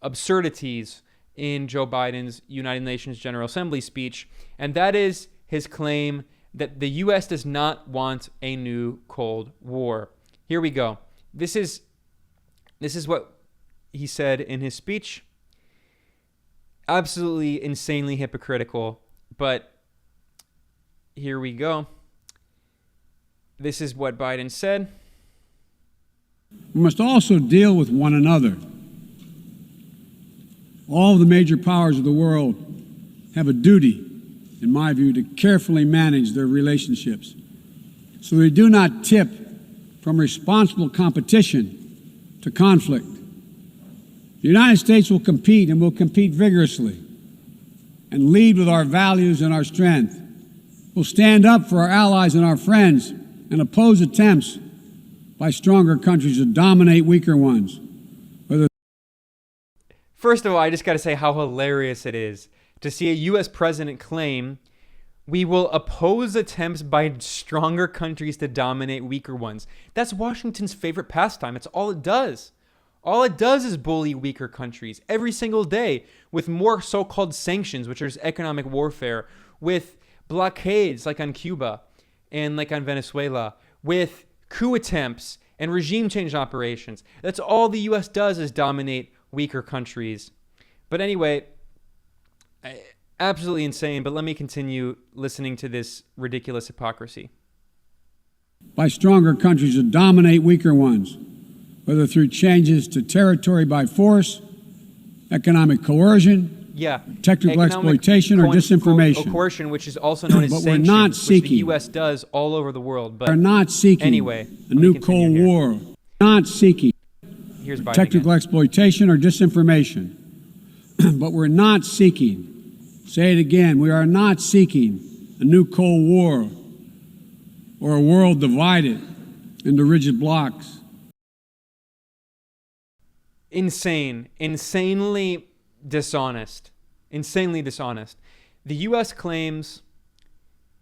absurdities in Joe Biden's United Nations General Assembly speech, and that is his claim that the U.S. does not want a new Cold War. Here we go. This is what he said in his speech. Absolutely insanely hypocritical, but here we go. This is what Biden said. We must also deal with one another. All of the major powers of the world have a duty, in my view, to carefully manage their relationships so they do not tip from responsible competition to conflict. The United States will compete and will compete vigorously and lead with our values and our strength. We'll stand up for our allies and our friends and oppose attempts by stronger countries to dominate weaker ones. First of all, I just got to say how hilarious it is to see a U.S. president claim we will oppose attempts by stronger countries to dominate weaker ones. That's Washington's favorite pastime. It's all it does. All it does is bully weaker countries every single day with more so-called sanctions, which is economic warfare, with blockades like on Cuba and like on Venezuela, with coup attempts and regime change operations. That's all the U.S. does is dominate weaker countries. But anyway, absolutely insane, but let me continue listening to this ridiculous hypocrisy. By stronger countries to dominate weaker ones, whether through changes to territory by force, economic coercion, technical exploitation, or disinformation. Coercion, which is also known as but sanctions, we're not which seeking, the U.S. does all over the world. But we're not seeking anyway, a new Cold War. Not seeking Here's Biden technical again. Exploitation or disinformation. But we're not seeking, say it again, we are not seeking a new Cold War or a world divided into rigid blocks. Insane. Insanely dishonest. Insanely dishonest. The U.S. claims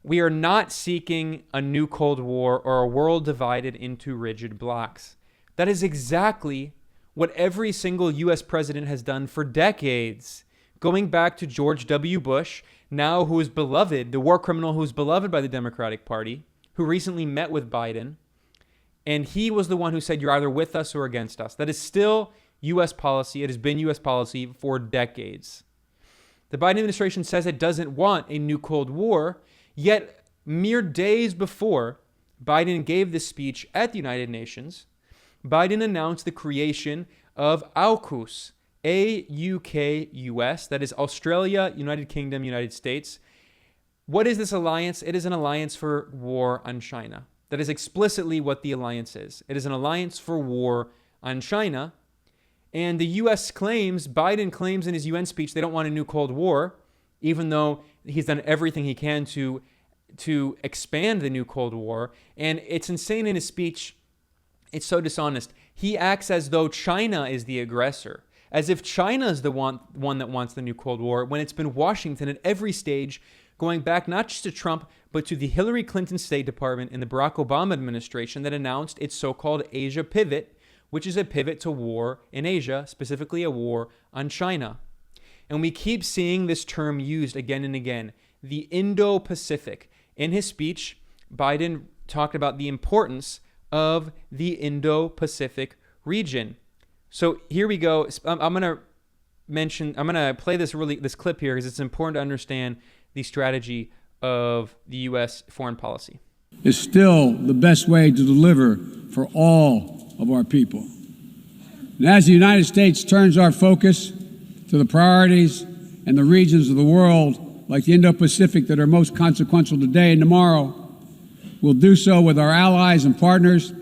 we are not seeking a new Cold War or a world divided into rigid blocks. That is exactly what every single U.S. president has done for decades, going back to George W. Bush, now who is beloved, the war criminal who is beloved by the Democratic Party, who recently met with Biden, and he was the one who said, you're either with us or against us. That is still U.S. policy. It has been U.S. policy for decades. The Biden administration says it doesn't want a new Cold War, yet mere days before Biden gave this speech at the United Nations, Biden announced the creation of AUKUS, AUKUS, that is Australia, United Kingdom, United States. What is this alliance? It is an alliance for war on China. That is explicitly what the alliance is. It is an alliance for war on China. And the U.S. claims, Biden claims in his UN speech, they don't want a new Cold War, even though he's done everything he can to expand the new Cold War. And it's insane in his speech. It's so dishonest. He acts as though China is the aggressor, as if China is the one that wants the new Cold War, when it's been Washington at every stage, going back not just to Trump, but to the Hillary Clinton State Department and the Barack Obama administration that announced its so-called Asia pivot, which is a pivot to war in Asia, specifically a war on China. And we keep seeing this term used again and again, the Indo-Pacific. In his speech, Biden talked about the importance of the Indo-Pacific region. So here we go. I'm going to play this clip here because it's important to understand the strategy of the U.S. foreign policy. Is still the best way to deliver for all of our people. And as the United States turns our focus to the priorities and the regions of the world, like the Indo-Pacific, that are most consequential today and tomorrow. We'll do so with our allies and partners.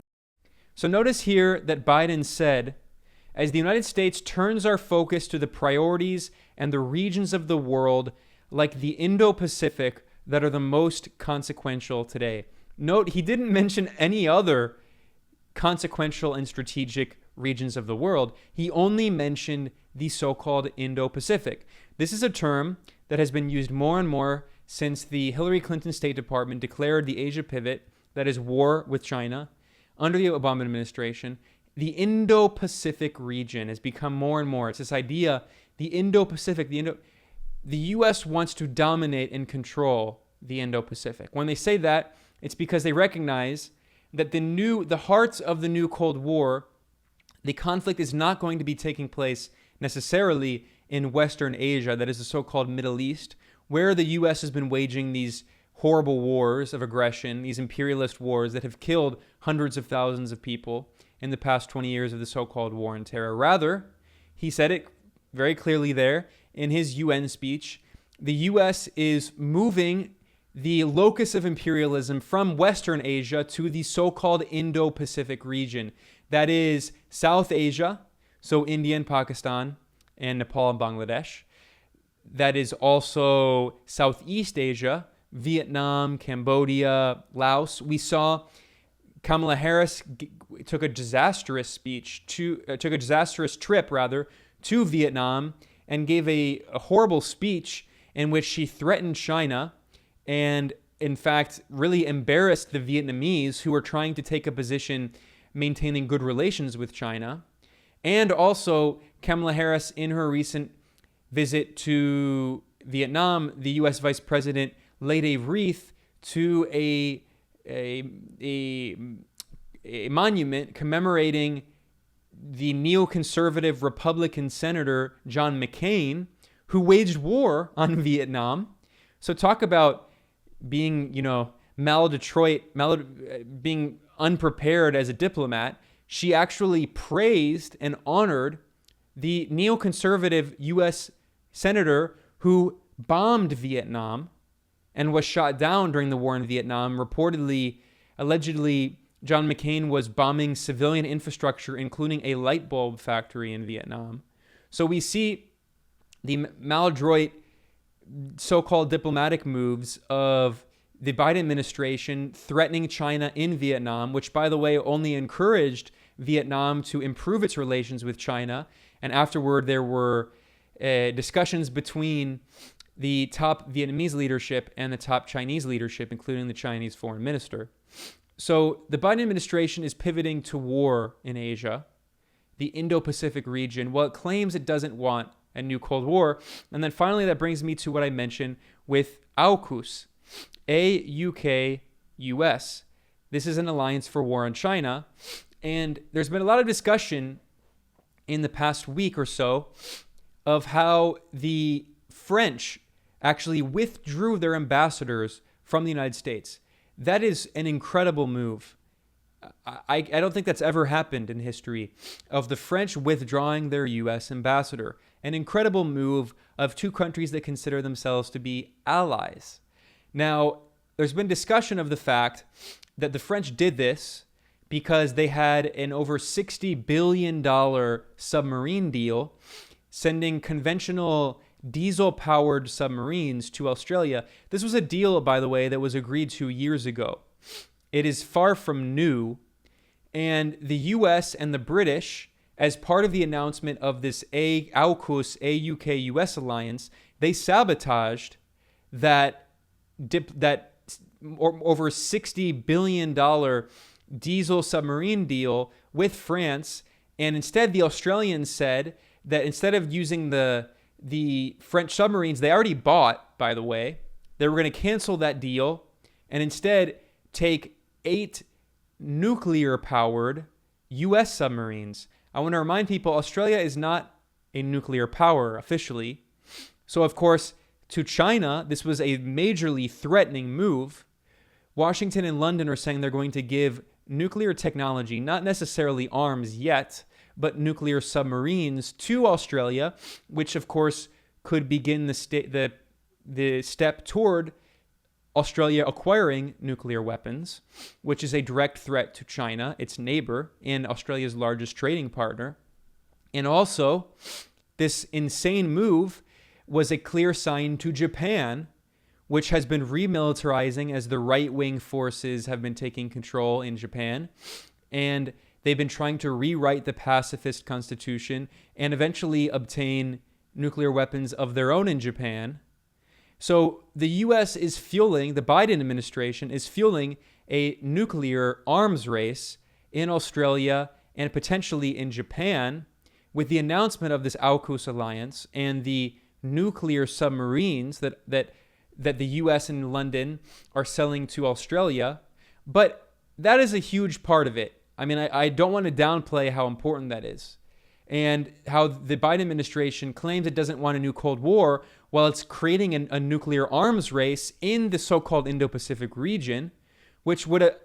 So notice here that Biden said, as the United States turns our focus to the priorities and the regions of the world like the Indo-Pacific that are the most consequential today. Note, he didn't mention any other consequential and strategic regions of the world. He only mentioned the so-called Indo-Pacific. This is a term that has been used more and more since the Hillary Clinton State Department declared the Asia pivot, that is war with China, under the Obama administration. The Indo-Pacific region has become more and more. It's this idea, the Indo-Pacific, the U.S. wants to dominate and control the Indo-Pacific. When they say that, it's because they recognize that the heart of the new Cold War, the conflict is not going to be taking place necessarily in Western Asia, that is the so-called Middle East, where the U.S. has been waging these horrible wars of aggression, these imperialist wars that have killed hundreds of thousands of people in the past 20 years of the so-called war on terror. Rather, he said it very clearly there in his UN speech, the U.S. is moving the locus of imperialism from Western Asia to the so-called Indo-Pacific region. That is South Asia, so India and Pakistan and Nepal and Bangladesh. That is also Southeast Asia, Vietnam, Cambodia, Laos. We saw Kamala Harris took a disastrous trip to Vietnam and gave a horrible speech in which she threatened China and, in fact, really embarrassed the Vietnamese who were trying to take a position maintaining good relations with China. And also, Kamala Harris, in her recent visit to Vietnam, the U.S. Vice President laid a wreath to a monument commemorating the neoconservative Republican Senator John McCain, who waged war on Vietnam. So talk about being, being unprepared as a diplomat. She actually praised and honored the neoconservative U.S. senator who bombed Vietnam and was shot down during the war in Vietnam. Allegedly, John McCain was bombing civilian infrastructure, including a light bulb factory in Vietnam. So we see the maladroit so-called diplomatic moves of the Biden administration threatening China in Vietnam, which, by the way, only encouraged Vietnam to improve its relations with China. And afterward, there were discussions between the top Vietnamese leadership and the top Chinese leadership, including the Chinese foreign minister. So the Biden administration is pivoting to war in Asia, the Indo-Pacific region. Well, it claims it doesn't want a new Cold War. And then finally, that brings me to what I mentioned with AUKUS, A-U-K-U-S. This is an alliance for war on China. And there's been a lot of discussion in the past week or so of how the French actually withdrew their ambassadors from the United States. That is an incredible move. I don't think that's ever happened in history, of the French withdrawing their U.S. ambassador. An incredible move of two countries that consider themselves to be allies. Now, there's been discussion of the fact that the French did this because they had an over $60 billion submarine deal sending conventional diesel-powered submarines to Australia. This was a deal, by the way, that was agreed to years ago. It is far from new, and the U.S. and the British, as part of the announcement of this AUKUS, A-U-K-U-S alliance, they sabotaged that over $60 billion diesel submarine deal with France, and instead the Australians said that instead of using the French submarines they already bought, by the way, they were going to cancel that deal and instead take 8 nuclear-powered U.S. submarines. I want to remind people, Australia is not a nuclear power officially. So, of course, to China, this was a majorly threatening move. Washington and London are saying they're going to give nuclear technology, not necessarily arms yet, but nuclear submarines to Australia, which, of course, could begin the step toward Australia acquiring nuclear weapons, which is a direct threat to China, its neighbor, and Australia's largest trading partner. And also, this insane move was a clear sign to Japan, which has been remilitarizing as the right-wing forces have been taking control in Japan. And they've been trying to rewrite the pacifist constitution and eventually obtain nuclear weapons of their own in Japan. So the U.S. is fueling, the Biden administration is fueling a nuclear arms race in Australia and potentially in Japan with the announcement of this AUKUS alliance and the nuclear submarines that the U.S. and London are selling to Australia. But that is a huge part of it. I mean, I don't want to downplay how important that is and how the Biden administration claims it doesn't want a new Cold War while it's creating a nuclear arms race in the so-called Indo-Pacific region, which could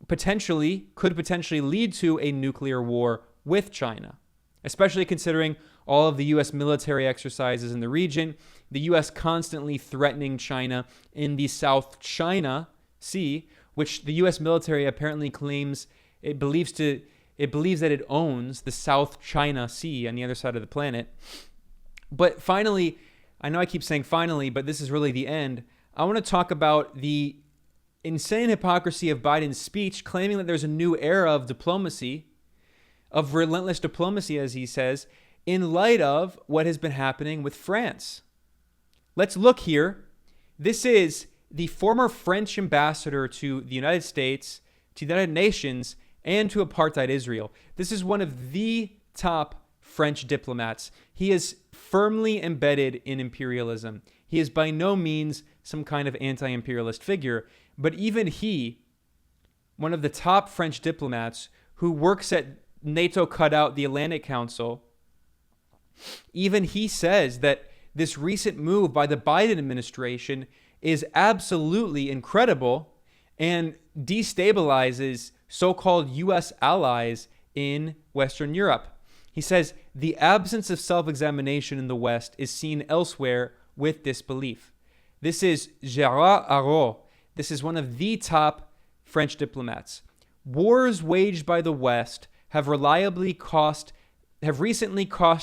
potentially lead to a nuclear war with China, especially considering all of the U.S. military exercises in the region, the U.S. constantly threatening China in the South China Sea, which the U.S. military apparently claims it believes that it owns the South China Sea on the other side of the planet. But finally, I know I keep saying finally, but this is really the end. I want to talk about the insane hypocrisy of Biden's speech, claiming that there's a new era of diplomacy, of relentless diplomacy, as he says, in light of what has been happening with France. Let's look here. This is the former French ambassador to the United States, to the United Nations, and to apartheid Israel. This is one of the top French diplomats. He is firmly embedded in imperialism. He is by no means some kind of anti-imperialist figure, but even he, one of the top French diplomats who works at NATO cutout the Atlantic Council, even he says that this recent move by the Biden administration is absolutely incredible and destabilizes so-called U.S. allies in Western Europe. He says the absence of self-examination in the West is seen elsewhere with disbelief. This is Gérard Araud. This is one of the top French diplomats. Wars waged by the West have recently cost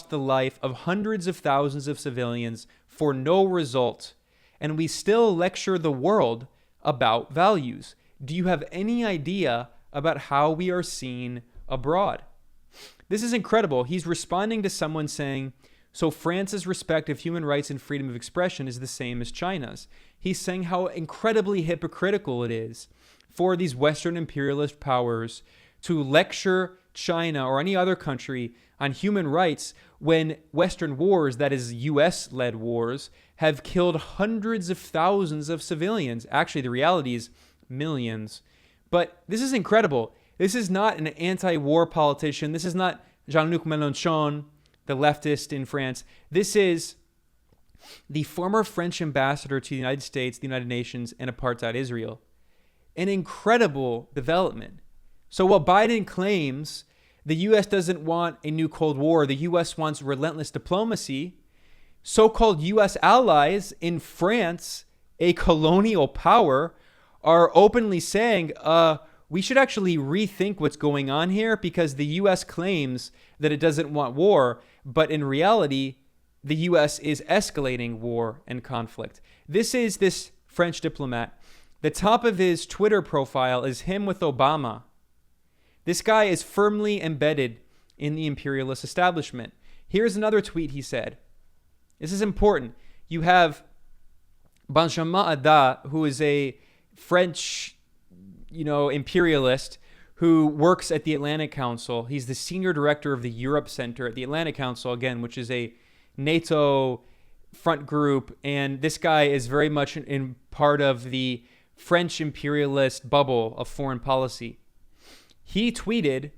the life of hundreds of thousands of civilians for no result, and we still lecture the world about values. Do you have any idea about how we are seen abroad? This is incredible. He's responding to someone saying, so France's respect of human rights and freedom of expression is the same as China's. He's saying how incredibly hypocritical it is for these Western imperialist powers to lecture China or any other country on human rights when Western wars, that is US-led wars, have killed hundreds of thousands of civilians. Actually, the reality is millions. But this is incredible. This is not an anti-war politician. This is not Jean-Luc Mélenchon, the leftist in France. This is the former French ambassador to the United States, the United Nations, and apartheid Israel. An incredible development. So while Biden claims the U.S. doesn't want a new Cold War, the U.S. wants relentless diplomacy, so-called U.S. allies in France, a colonial power, are openly saying, we should actually rethink what's going on here because the U.S. claims that it doesn't want war, but in reality, the U.S. is escalating war and conflict. This is this French diplomat. The top of his Twitter profile is him with Obama. This guy is firmly embedded in the imperialist establishment. Here's another tweet he said. This is important. You have Benjamin Haddad, who is a French, imperialist who works at the Atlantic Council. He's the senior director of the Europe Center at the Atlantic Council, again, which is a NATO front group. And this guy is very much in part of the French imperialist bubble of foreign policy. He tweeted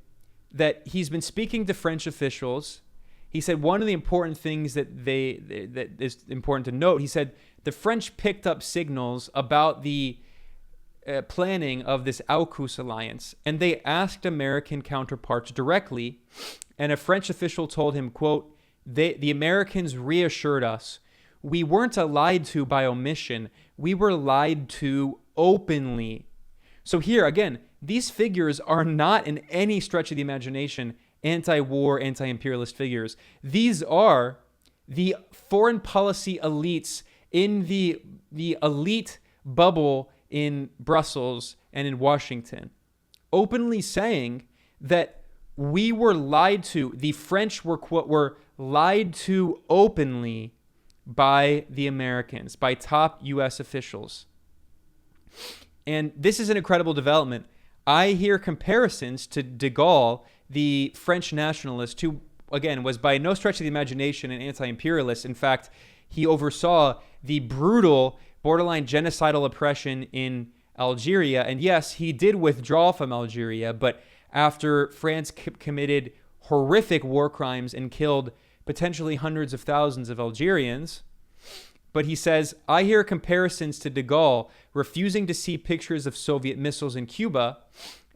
that he's been speaking to French officials. He said one of the important things that is important to note, he said the French picked up signals about the planning of this AUKUS alliance, and they asked American counterparts directly, and a French official told him, quote, the Americans reassured us, we weren't lied to by omission. We were lied to openly. So here, again, these figures are not in any stretch of the imagination anti-war, anti-imperialist figures. These are the foreign policy elites in the elite bubble in Brussels and in Washington, openly saying that we were lied to. The French were lied to openly by the Americans, by top U.S. officials. And this is an incredible development. I hear comparisons to de Gaulle, the French nationalist, who, again, was by no stretch of the imagination an anti-imperialist. In fact, he oversaw the brutal, borderline genocidal oppression in Algeria. And yes, he did withdraw from Algeria, but after France committed horrific war crimes and killed potentially hundreds of thousands of Algerians. But he says, I hear comparisons to de Gaulle refusing to see pictures of Soviet missiles in Cuba.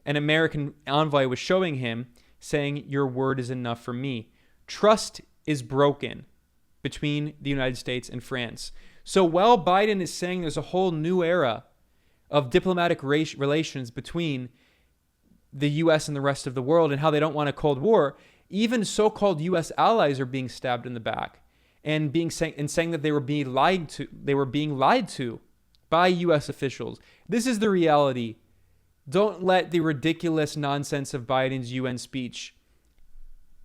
An American envoy was showing him, saying, your word is enough for me. Trust is broken between the United States and France. So while Biden is saying there's a whole new era of diplomatic relations between the U.S. and the rest of the world and how they don't want a Cold War, even so-called U.S. allies are being stabbed in the back and saying that they were being lied to. They were being lied to by U.S. officials. This is the reality. Don't let the ridiculous nonsense of Biden's UN speech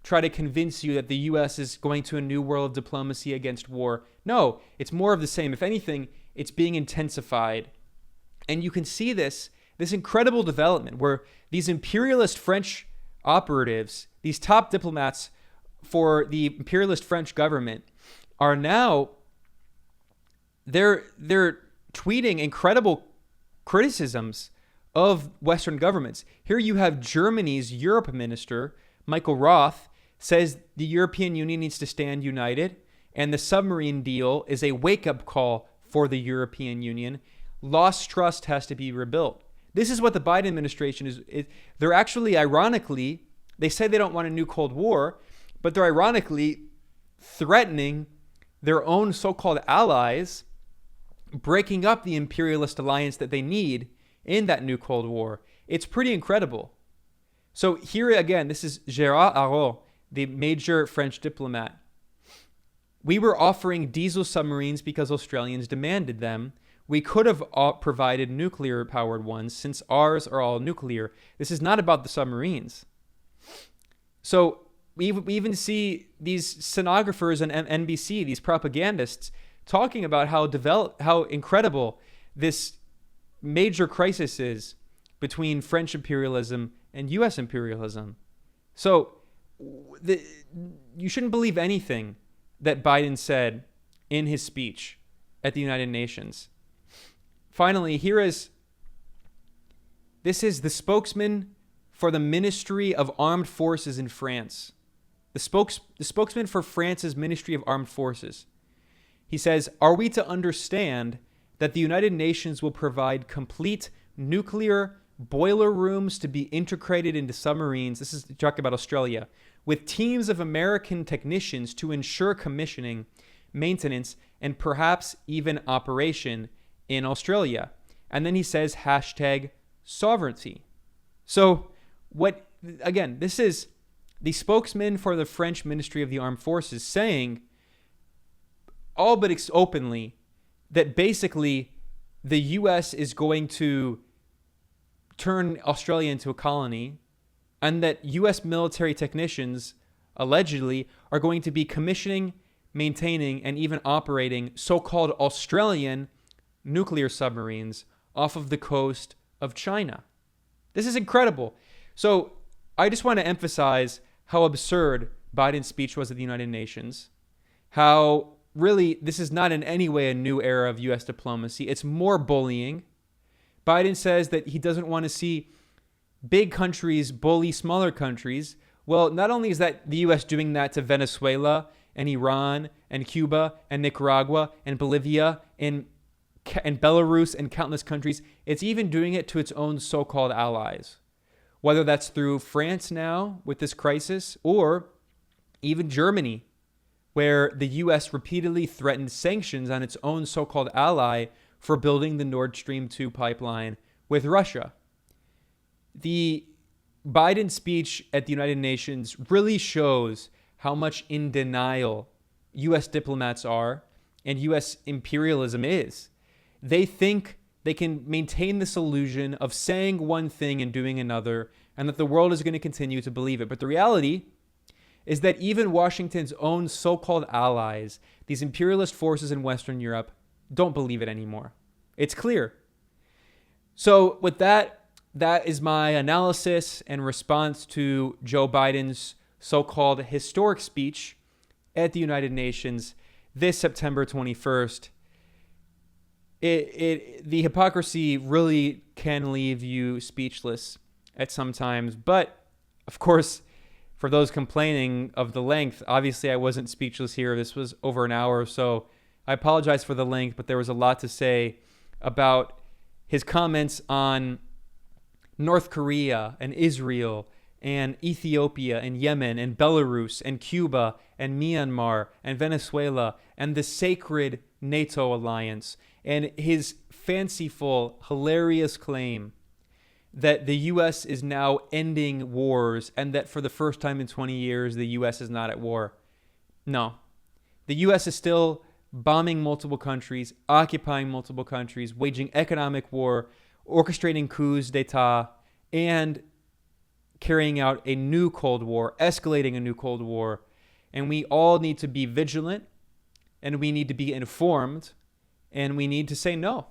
try to convince you that the U.S. is going to a new world of diplomacy against war. No, it's more of the same. If anything, it's being intensified. And you can see this incredible development where these imperialist French operatives, these top diplomats for the imperialist French government, are now they're tweeting incredible criticisms of Western governments. Here you have Germany's Europe minister, Michael Roth, says the European Union needs to stand united, and the submarine deal is a wake-up call for the European Union. Lost trust has to be rebuilt. This is what the Biden administration is. They're actually, ironically, they say they don't want a new Cold War, but they're ironically threatening their own so-called allies, breaking up the imperialist alliance that they need in that new Cold War. It's pretty incredible. So here again, this is Gérard Araud, the major French diplomat. We were offering diesel submarines because Australians demanded them. We could have provided nuclear-powered ones since ours are all nuclear. This is not about the submarines. So we even see these stenographers on NBC, these propagandists, talking about how incredible this major crisis is between French imperialism and U.S. imperialism. So you shouldn't believe anything that Biden said in his speech at the United Nations. Finally, this is the spokesman for the Ministry of Armed Forces in France. The spokesman for France's Ministry of Armed Forces. He says, are we to understand that the United Nations will provide complete nuclear boiler rooms to be integrated into submarines? This is talking about Australia, with teams of American technicians to ensure commissioning, maintenance, and perhaps even operation in Australia. And then he says #sovereignty. So this is the spokesman for the French Ministry of the Armed Forces saying, all but openly, that basically the U.S. is going to turn Australia into a colony, and that U.S. military technicians, allegedly, are going to be commissioning, maintaining, and even operating so-called Australian nuclear submarines off of the coast of China. This is incredible. So I just want to emphasize how absurd Biden's speech was at the United Nations, how really this is not in any way a new era of U.S. diplomacy. It's more bullying. Biden says that he doesn't want to see big countries bully smaller countries. Well, not only is that the U.S. doing that to Venezuela and Iran and Cuba and Nicaragua and Bolivia and Belarus and countless countries, it's even doing it to its own so-called allies. Whether that's through France now with this crisis or even Germany where the U.S. repeatedly threatened sanctions on its own so-called ally for building the Nord Stream 2 pipeline with Russia. The Biden speech at the United Nations really shows how much in denial U.S. diplomats are and U.S. imperialism is. They think they can maintain this illusion of saying one thing and doing another, and that the world is going to continue to believe it. But the reality is that even Washington's own so-called allies, these imperialist forces in Western Europe, don't believe it anymore. It's clear. So with that is my analysis and response to Joe Biden's so-called historic speech at the United Nations this September 21st. The hypocrisy really can leave you speechless at some times. But, of course, for those complaining of the length, obviously I wasn't speechless here. This was over an hour or so. I apologize for the length, but there was a lot to say about his comments on North Korea and Israel and Ethiopia and Yemen and Belarus and Cuba and Myanmar and Venezuela and the sacred NATO alliance, and his fanciful, hilarious claim that the U.S. is now ending wars and that for the first time in 20 years, the U.S. is not at war. No. The U.S. is still bombing multiple countries, occupying multiple countries, waging economic war, orchestrating coups d'etat, and carrying out a new Cold War, escalating a new Cold War. And we all need to be vigilant, and we need to be informed, and we need to say no.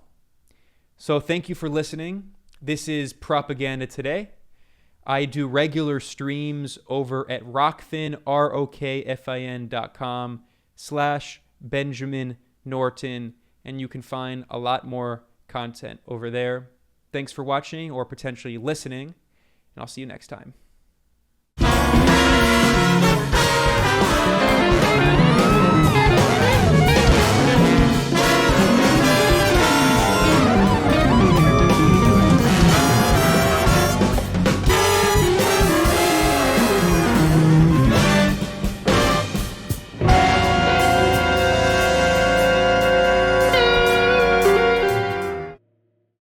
So thank you for listening. This is Propaganda Today. I do regular streams over at rockfin, rokfin.com/Benjamin Norton, and you can find a lot more content over there. Thanks for watching or potentially listening, and I'll see you next time.